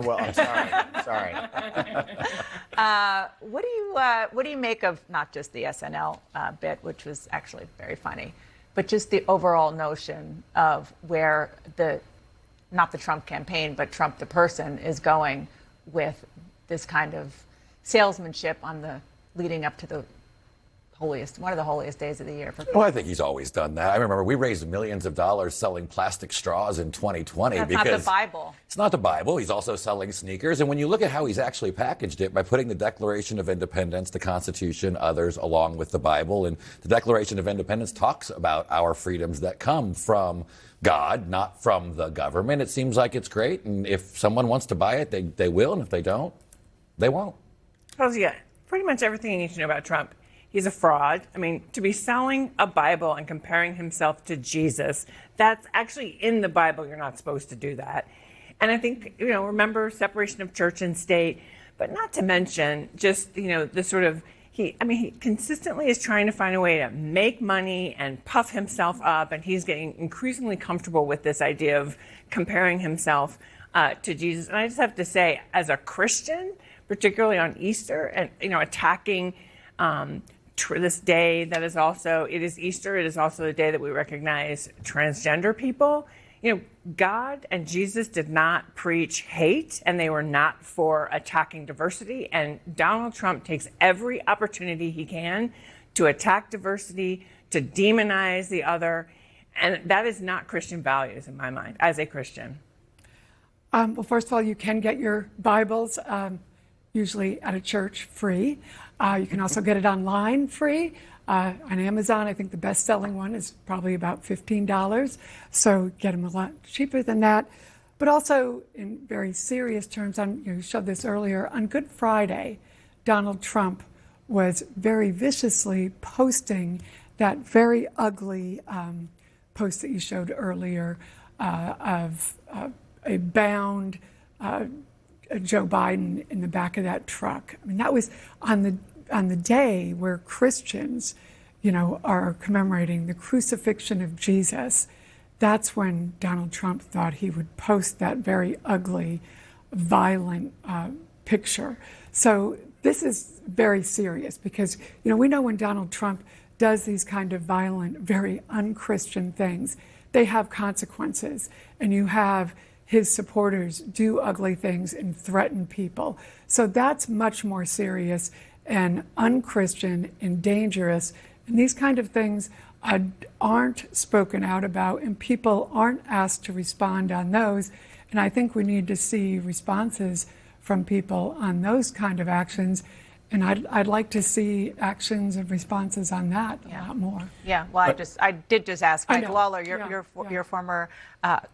Well, I'm sorry. Sorry. What do you make of not just the SNL bit, which was actually very funny, but just the overall notion of where not the Trump campaign, but Trump the person is going with this kind of salesmanship on the leading up to the one of the holiest days of the year. Well, I think he's always done that. I remember we raised millions of dollars selling plastic straws in 2020. That's because not the Bible. It's not the Bible. He's also selling sneakers. And when you look at how he's actually packaged it by putting the Declaration of Independence, the Constitution, others along with the Bible, and the Declaration of Independence talks about our freedoms that come from God, not from the government. It seems like it's great. And if someone wants to buy it, they will. And if they don't, they won't. Well, yeah, pretty much everything you need to know about Trump. He's a fraud. I mean, to be selling a Bible and comparing himself to Jesus, that's actually in the Bible. You're not supposed to do that. And I think, remember separation of church and state, but not to mention just, the sort of, he consistently is trying to find a way to make money and puff himself up. And he's getting increasingly comfortable with this idea of comparing himself to Jesus. And I just have to say, as a Christian, particularly on Easter and, attacking this day that is also, it is Easter, it is also the day that we recognize transgender people. God and Jesus did not preach hate, and they were not for attacking diversity. And Donald Trump takes every opportunity he can to attack diversity, to demonize the other. And that is not Christian values in my mind, as a Christian. Well, first of all, you can get your Bibles usually at a church free. You can also get it online free on Amazon. I think the best-selling one is probably about $15. So get them a lot cheaper than that. But also, in very serious terms, you showed this earlier, on Good Friday, Donald Trump was very viciously posting that very ugly post that you showed earlier of a bound Joe Biden in the back of that truck. I mean, that was on the day where Christians, are commemorating the crucifixion of Jesus. That's when Donald Trump thought he would post that very ugly, violent picture. So this is very serious because, we know when Donald Trump does these kind of violent, very unchristian things, they have consequences. And you have his supporters do ugly things and threaten people. So that's much more serious and unchristian and dangerous. And these kind of things aren't spoken out about, and people aren't asked to respond on those. And I think we need to see responses from people on those kind of actions. And I'd like to see actions and responses on that a lot more. Yeah, well, I did just ask Mike Lawler, your former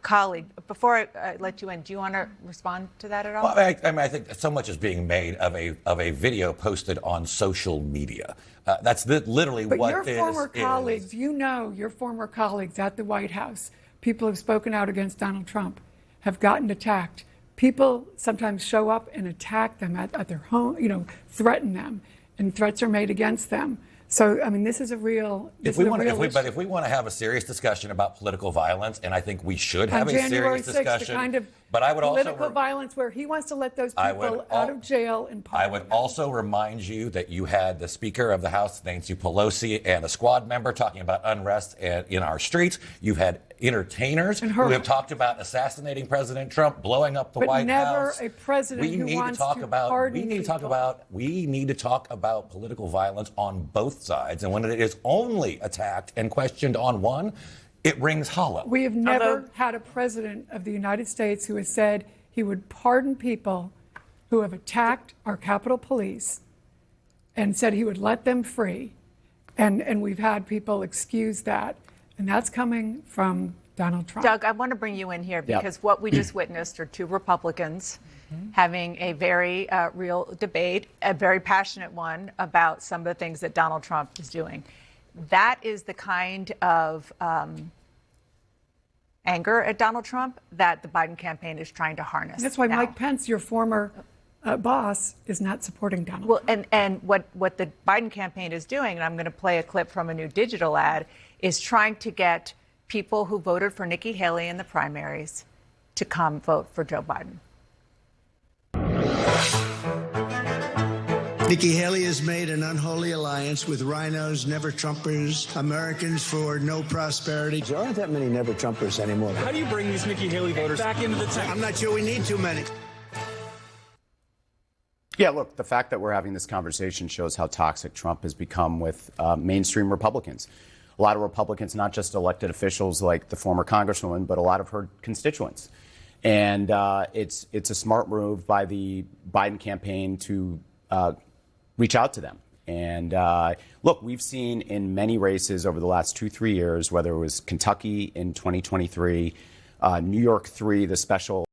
colleague. Before I let you in, do you want to respond to that at all? Well, I think so much is being made of a video posted on social media. That's literally but what your former colleagues, your former colleagues at the White House, people who've spoken out against Donald Trump, have gotten attacked. People sometimes show up and attack them at their home, threaten them, and threats are made against them. So, this is a real issue. But if we want to have a serious discussion about political violence, and I think we should have a serious discussion. The kind of but I would political violence where he wants to let those people out of jail in Parliament. I would also remind you that you had the Speaker of the House, Nancy Pelosi, and a squad member talking about unrest in our streets. You've had entertainers who have talked about assassinating President Trump, blowing up the White House. But never a president who wants to pardon people. We need to talk about political violence on both sides. And when it is only attacked and questioned on one, it rings hollow. We have never had a president of the United States who has said he would pardon people who have attacked our Capitol Police and said he would let them free. And we've had people excuse that. And that's coming from Donald Trump. Doug, I want to bring you in here because what we just witnessed are two Republicans having a very real debate, a very passionate one about some of the things that Donald Trump is doing. That is the kind of anger at Donald Trump that the Biden campaign is trying to harness. That's why Mike Pence, your former boss, is not supporting Donald Trump. And what the Biden campaign is doing, and I'm going to play a clip from a new digital ad, is trying to get people who voted for Nikki Haley in the primaries to come vote for Joe Biden. Nikki Haley has made an unholy alliance with rhinos, never-Trumpers, Americans for no prosperity. There aren't that many never-Trumpers anymore. How do you bring these Nikki Haley voters back into the tent? I'm not sure we need too many. Yeah, look, the fact that we're having this conversation shows how toxic Trump has become with mainstream Republicans. A lot of Republicans, not just elected officials like the former Congresswoman, but a lot of her constituents. And it's a smart move by the Biden campaign to reach out to them. And look, we've seen in many races over the last 2-3 years, whether it was Kentucky in 2023, New York 3, the special